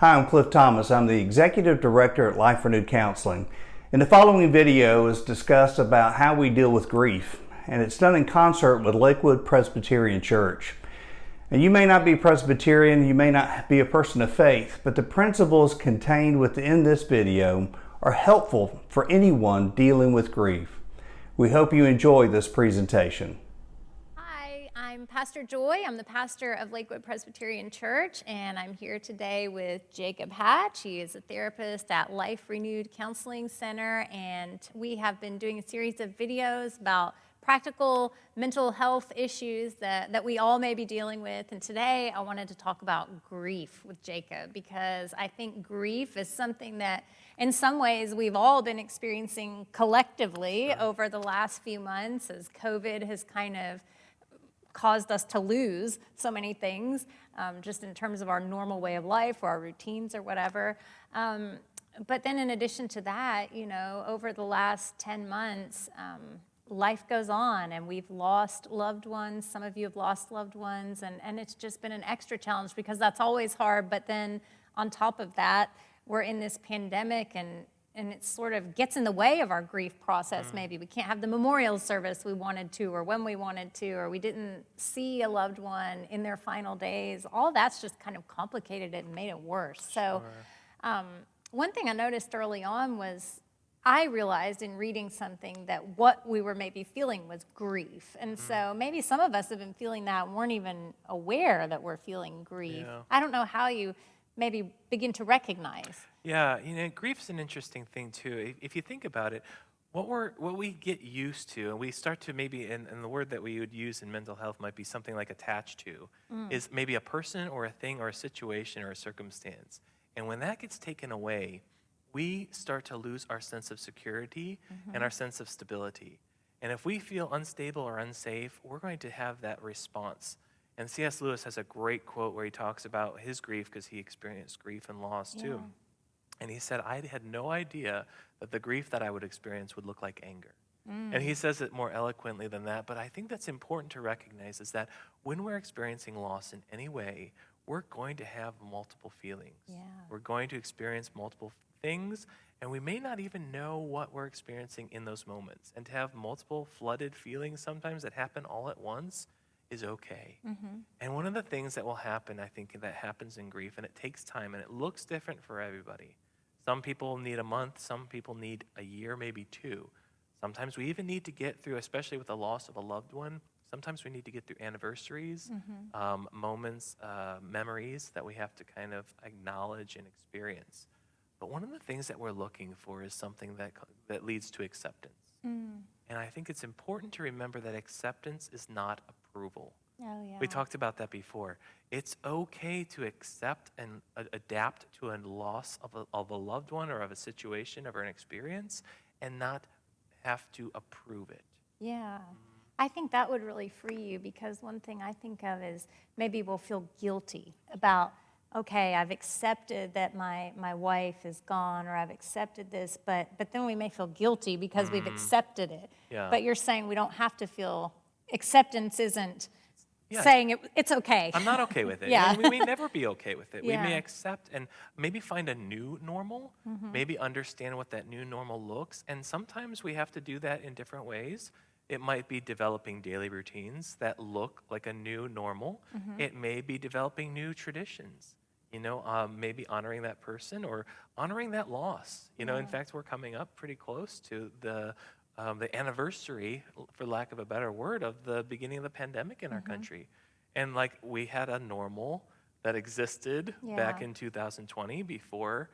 Hi, I'm Cliff Thomas. I'm the Executive Director at Life Renewed Counseling. And the following video is discussed about how we deal with grief, and it's done in concert with Lakewood Presbyterian Church. And you may not be Presbyterian, you may not be a person of faith, but the principles contained within this video are helpful for anyone dealing with grief. We hope you enjoy this presentation. I'm Pastor Joy. I'm the pastor of Lakewood Presbyterian Church, and I'm here today with Jacob Hatch. He is a therapist at Life Renewed Counseling Center, and we have been doing a series of videos about practical mental health issues that we all may be dealing with. And today I wanted to talk about grief with Jacob, because I think grief is something that in some ways we've all been experiencing collectively over the last few months as COVID has kind of caused us to lose so many things, just in terms of our normal way of life or our routines or whatever. But then in addition to that, you know, over the last 10 months, life goes on and we've lost loved ones. Some of you have lost loved ones, and it's just been an extra challenge because that's always hard. But then on top of that, we're in this pandemic, and it sort of gets in the way of our grief process. Maybe we can't have the memorial service we wanted to, or when we wanted to, or we didn't see a loved one in their final days. All that's just kind of complicated it and made it worse. So one thing I noticed early on was I realized in reading something that what we were maybe feeling was grief. And so maybe some of us have been feeling that and weren't even aware that we're feeling grief. Yeah. I don't know how you maybe begin to recognize. Yeah, you know, grief's an interesting thing too. If you think about it, what we get used to, and we start to maybe, and the word that we would use in mental health might be something like attached to, is maybe a person or a thing or a situation or a circumstance. And when that gets taken away, we start to lose our sense of security and our sense of stability. And if we feel unstable or unsafe, we're going to have that response. And C.S. Lewis has a great quote where he talks about his grief, because he experienced grief and loss too. And he said, I had no idea that the grief that I would experience would look like anger. And he says it more eloquently than that, but I think that's important to recognize, is that when we're experiencing loss in any way, we're going to have multiple feelings. Yeah. We're going to experience multiple things, and we may not even know what we're experiencing in those moments. And to have multiple flooded feelings sometimes that happen all at once is okay. And one of the things that will happen, I think, that happens in grief, and it takes time, and it looks different for everybody. Some people need a month, some people need a year, maybe two. Sometimes we even need to get through, especially with the loss of a loved one, sometimes we need to get through anniversaries, moments, memories that we have to kind of acknowledge and experience. But one of the things that we're looking for is something that leads to acceptance. And I think it's important to remember that acceptance is not approval. Oh, yeah. We talked about that before. It's okay to accept and adapt to a loss of a loved one or of a situation or an experience, and not have to approve it. Yeah. I think that would really free you, because one thing I think of is maybe we'll feel guilty about, okay, I've accepted that my wife is gone, or I've accepted this, but then we may feel guilty because we've accepted it. Yeah. But you're saying we don't have to feel, acceptance isn't saying it's okay. I'm not okay with it. Yeah. We may never be okay with it. Yeah. We may accept and maybe find a new normal, maybe understand what that new normal looks, and sometimes we have to do that in different ways. It might be developing daily routines that look like a new normal. It may be developing new traditions, you know, maybe honoring that person or honoring that loss. You know, in fact, we're coming up pretty close to the anniversary, for lack of a better word, of the beginning of the pandemic in our country. And like, we had a normal that existed back in 2020 before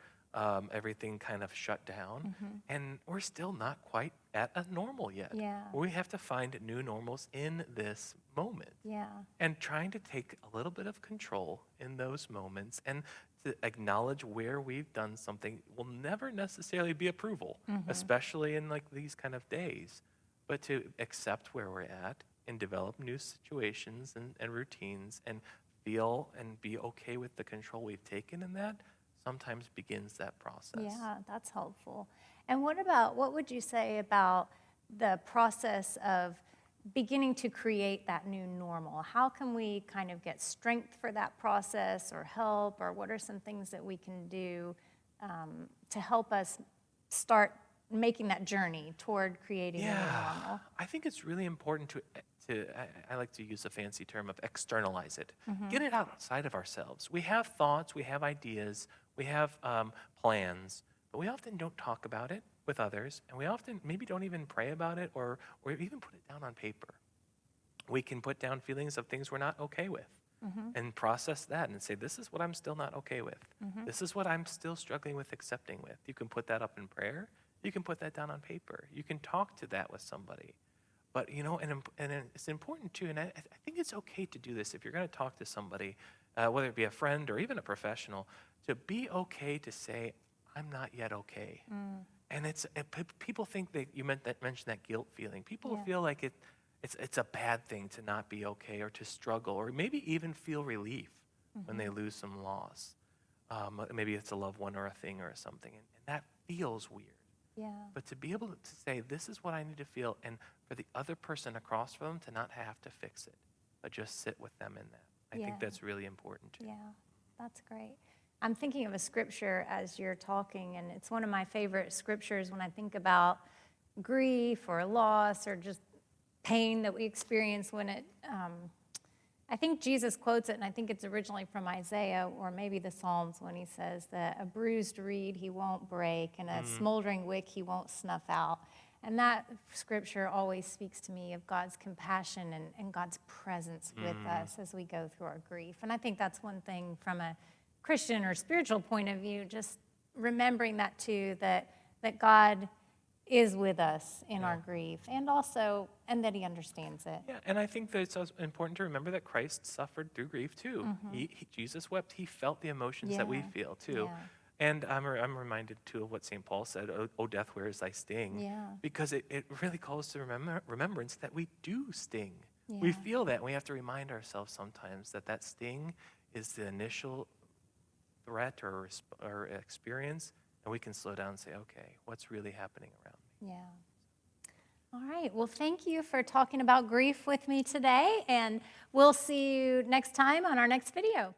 everything kind of shut down. And we're still not quite at a normal yet. Yeah. We have to find new normals in this moment. Yeah. And trying to take a little bit of control in those moments and to acknowledge where we've done something will never necessarily be approval, especially in like these kind of days. But to accept where we're at and develop new situations and routines and feel and be okay with the control we've taken in that sometimes begins that process. Yeah, that's helpful. And what would you say about the process of beginning to create that new normal? How can we kind of get strength for that process or help, or what are some things that we can do to help us start making that journey toward creating a new normal? I think it's really important I like to use a fancy term of externalize it. Get it outside of ourselves. We have thoughts, we have ideas, we have plans, but we often don't talk about it with others, and we often maybe don't even pray about it or even put it down on paper. We can put down feelings of things we're not okay with and process that and say, this is what I'm still not okay with. This is what I'm still struggling with accepting with. You can put that up in prayer. You can put that down on paper. You can talk to that with somebody. But, and it's important too, and I think it's okay to do this if you're going to talk to somebody, whether it be a friend or even a professional, to be okay to say, I'm not yet okay. And people think that you mentioned that guilt feeling. People feel like it's a bad thing to not be okay or to struggle or maybe even feel relief when they lose some loss. Maybe it's a loved one or a thing or something, and that feels weird. Yeah. But to be able to say, this is what I need to feel, and for the other person across from them to not have to fix it, but just sit with them in that. I think that's really important too. Yeah, that's great. I'm thinking of a scripture as you're talking, and it's one of my favorite scriptures when I think about grief or loss or just pain that we experience when it, I think Jesus quotes it, and I think it's originally from Isaiah or maybe the Psalms when he says that a bruised reed he won't break and a smoldering wick he won't snuff out. And that scripture always speaks to me of God's compassion and God's presence with us as we go through our grief. And I think that's one thing from a Christian or spiritual point of view, just remembering that too, that God is with us in our grief and that he understands it. Yeah, and I think that it's also important to remember that Christ suffered through grief too. Jesus wept. He felt the emotions that we feel too. Yeah. And I'm reminded too of what St. Paul said, "O death, where is thy sting?" Yeah. Because it really calls to remembrance that we do sting. We feel that, and we have to remind ourselves sometimes that sting is the initial threat or experience, and we can slow down and say, okay, what's really happening around me? Yeah. All right. Well, thank you for talking about grief with me today, and we'll see you next time on our next video.